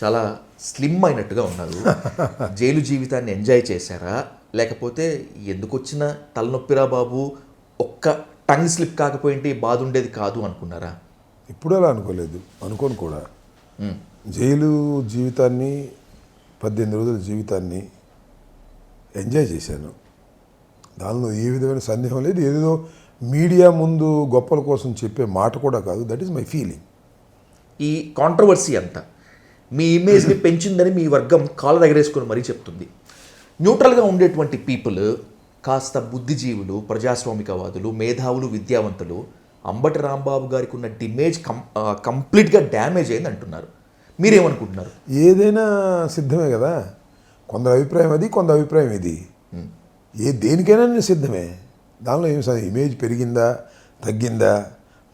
చాలా స్లిమ్ అయినట్టుగా ఉన్నారు. జైలు జీవితాన్ని ఎంజాయ్ చేశారా, లేకపోతే ఎందుకు వచ్చిన తలనొప్పిరా బాబు, ఒక్క టంగ్ స్లిప్ కాకపోయింటే ఈ బాధ ఉండేది కాదు అనుకున్నారా? ఇప్పుడు అలా అనుకోలేదు, అనుకోను కూడా. జైలు జీవితాన్ని 18 రోజుల జీవితాన్ని ఎంజాయ్ చేశాను. దానిలో ఏ విధమైన సందేహం లేదు. ఏదో మీడియా ముందు గొప్పల కోసం చెప్పే మాట కూడా కాదు. That is my feeling. ఈ కాంట్రవర్సీ అంతా మీ ఇమేజ్ని పెంచిందని మీ వర్గం కాళ్ళ దగ్గరేసుకొని మరీ చెప్తుంది. న్యూట్రల్గా ఉండేటువంటి పీపుల్, కాస్త బుద్ధిజీవులు, ప్రజాస్వామికవాదులు, మేధావులు, విద్యావంతులు అంబటి రాంబాబు గారికి ఉన్న ఇమేజ్ కంప్లీట్గా డ్యామేజ్ అయింది అంటున్నారు. మీరేమనుకుంటున్నారు? ఏదైనా సిద్ధమే కదా. కొందరు అభిప్రాయం అది, కొందరు అభిప్రాయం ఇది. దేనికైనా నేను సిద్ధమే. దానిలో ఏం ఇమేజ్ పెరిగిందా తగ్గిందా,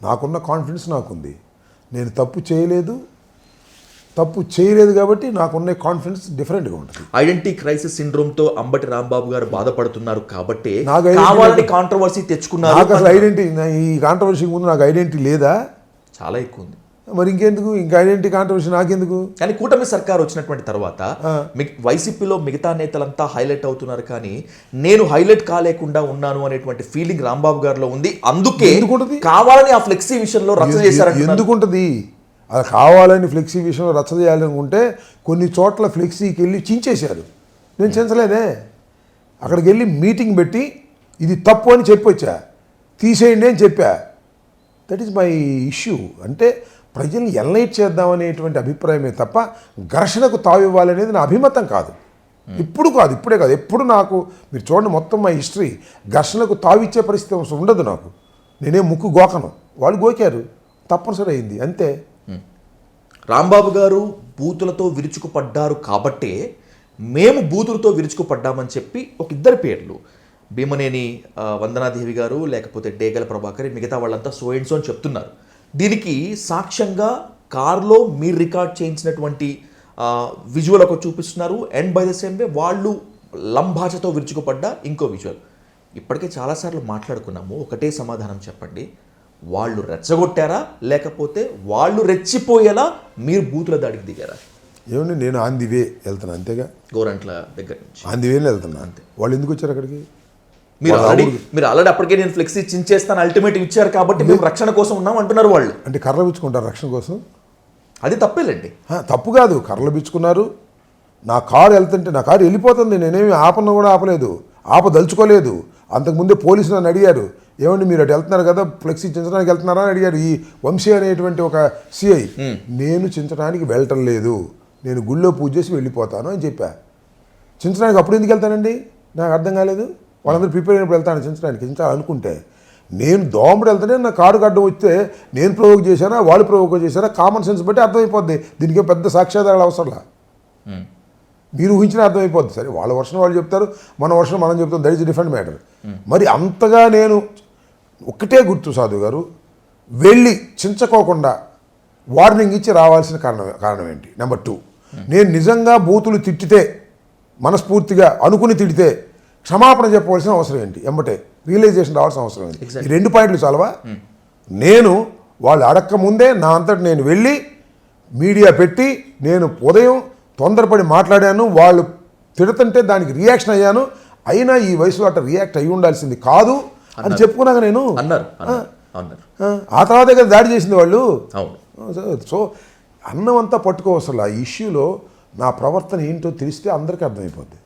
నాకున్న కాన్ఫిడెన్స్ నాకుంది. నేను తప్పు చేయలేదు కాబట్టి నాకున్న కాన్ఫిడెన్స్ డిఫరెంట్గా ఉంటుంది. ఐడెంటిటీ క్రైసిస్ సిండ్రోమ్తో అంబటి రాంబాబు గారు బాధపడుతున్నారు కాబట్టి కావాలని కాంట్రవర్సీ తెచ్చుకున్నారు. నాకు అసలు ఐడెంటిటీ, ఈ కాంట్రవర్సీకి ముందు నాకు ఐడెంటిటీ లేదా? చాలా ఎక్కువ ఉంది. మరి ఇంకెందుకు ఇంకా ఐడెంటిటీ కాంట్రవర్సీ నాకెందుకు? కానీ కూటమి సర్కార్ వచ్చినటువంటి తర్వాత వైసీపీలో మిగతా నేతలంతా హైలైట్ అవుతున్నారు, కానీ నేను హైలైట్ కాలేకుండా ఉన్నాను అనేటువంటి ఫీలింగ్ రాంబాబు గారిలో ఉంది. అందుకే కావాలని ఆ ఫ్లెక్సీ విషయంలో రచ్చ చేశారు. ఎందుకుంటుంది? అది కావాలని ఫ్లెక్సీ విషయంలో రచ్చ చేయాలనుకుంటే కొన్ని చోట్ల ఫ్లెక్సీకి వెళ్ళి చించేశారు. నేను చించలేదే. అక్కడికి వెళ్ళి మీటింగ్ పెట్టి ఇది తప్పు అని చెప్పొచ్చా, తీసేయండి అని చెప్పా. That is my issue. అంటే ప్రజల్ని ఎన్లైట్ చేద్దామనేటువంటి అభిప్రాయమే తప్ప ఘర్షణకు తావివ్వాలనేది నా అభిమతం కాదు. ఇప్పుడు కాదు, ఇప్పుడే కాదు, ఎప్పుడు నాకు మీరు చూడండి మొత్తం మా హిస్టరీ ఘర్షణకు తావిచ్చే పరిస్థితి ఉండదు నాకు. నేనే ముక్కు గోకను, వాళ్ళు గోకారు, తప్పనిసరి అయింది, అంతే. రాంబాబు గారు బూతులతో విరుచుకుపడ్డారు కాబట్టే మేము బూతులతో విరుచుకుపడ్డామని చెప్పి ఒక ఇద్దరు పేర్లు, భీమనేని వందనాదేవి గారు, లేకపోతే డేగల ప్రభాకర్, మిగతా వాళ్ళంతా సో అండ్ సో అని చెప్తున్నారు. దీనికి సాక్ష్యంగా కారులో మీరు రికార్డ్ చేయించినటువంటి విజువల్ ఒక చూపిస్తున్నారు. And by the same way వాళ్ళు లంభాషతో విరుచుకుపడ్డ ఇంకో విజువల్. ఇప్పటికే చాలాసార్లు మాట్లాడుకున్నాము, ఒకటే సమాధానం చెప్పండి. వాళ్ళు రెచ్చగొట్టారా, లేకపోతే వాళ్ళు రెచ్చిపోయేలా మీరు బూతుల దాడికి దిగారా? ఏమండి, నేను ఆన్ ది వే వెళ్తున్నా, అంతేగా. గోరంట్ల దగ్గర నుంచి ఆన్ ది వేనే వెళ్తున్నా, అంతే. వాళ్ళు ఎందుకు వచ్చారు అక్కడికి? మీరు ఆల్రెడీ అప్పటికే నేను ఫ్లెక్సీ చించేస్తాను అల్టిమేటివ్ ఇచ్చారు కాబట్టి మేము రక్షణ కోసం ఉన్నాం అంటున్నారు వాళ్ళు. అంటే కర్రలు బిచ్చుకుంటారు రక్షణ కోసం? అది తప్పేలేండి. తప్పు కాదు, కర్రలు బిచ్చుకున్నారు. నా కారు వెళ్తుంటే నా కారు వెళ్ళిపోతుంది, నేనేమి ఆపన్నా కూడా ఆపలేదు, ఆపదలుచుకోలేదు. అంతకుముందే పోలీసులు నన్ను అడిగారు, ఏమండి మీరు అటు వెళ్తున్నారు కదా, ఫ్లెక్సీ చించడానికి వెళ్తున్నారా అని అడిగారు ఈ వంశీ అనేటువంటి ఒక సిఐ. నేను చించడానికి వెళ్ళటం లేదు, నేను గుళ్ళో పూజ చేసి వెళ్ళిపోతాను అని చెప్పా. చించడానికి అప్పుడు ఎందుకు వెళ్తానండి? నాకు అర్థం కాలేదు. వాళ్ళందరూ ప్రిపేర్ అయినప్పుడు వెళ్తాను చించాలనుకుంటే. నేను దోమడు వెళ్తానే నా కారు అడ్డం వస్తే నేను ప్రవోక్ చేశానా వాళ్ళు ప్రవోక్ చేశారా, కామన్ సెన్స్ బట్టి అర్థమైపోద్ది. దీనికి పెద్ద సాక్ష్యాధారాలు అవసరంలా, మీరు ఊహించిన అర్థమైపోద్ది. సరే, వాళ్ళ వర్షం వాళ్ళు చెప్తారు, మన వర్షం మనం చెప్తాం, దట్ ఈస్ డిఫరెంట్ మ్యాటర్. మరి అంతగా నేను ఒక్కటే గుర్తు సాధు గారు, వెళ్ళి చించకోకుండా వార్నింగ్ ఇచ్చి రావాల్సిన కారణం ఏంటి? నెంబర్ 2, నేను నిజంగా బూతులు తిట్టితే, మనస్ఫూర్తిగా అనుకుని తిడితే క్షమాపణ చెప్పవలసిన అవసరం ఏంటి? ఎంబటే రియలైజేషన్ రావాల్సిన అవసరం ఏంటి? ఈ 2 పాయింట్లు చాలవా? నేను వాళ్ళు అడక్క ముందే నా అంతటి నేను వెళ్ళి మీడియా పెట్టి నేను ఉదయం తొందరపడి మాట్లాడాను, వాళ్ళు తిడుతుంటే దానికి రియాక్షన్ అయ్యాను. అయినా ఈ వయసులో అట్లా రియాక్ట్ అయ్యి ఉండాల్సింది కాదు అని చెప్పుకున్నాక నేను అన్నారు. ఆ తర్వాత కదా దాడి చేసింది వాళ్ళు. సో అన్నం అంతా పట్టుకోవసలు. ఆ ఇష్యూలో నా ప్రవర్తన ఏంటో తెలిస్తే అందరికీ అర్థమైపోద్ది.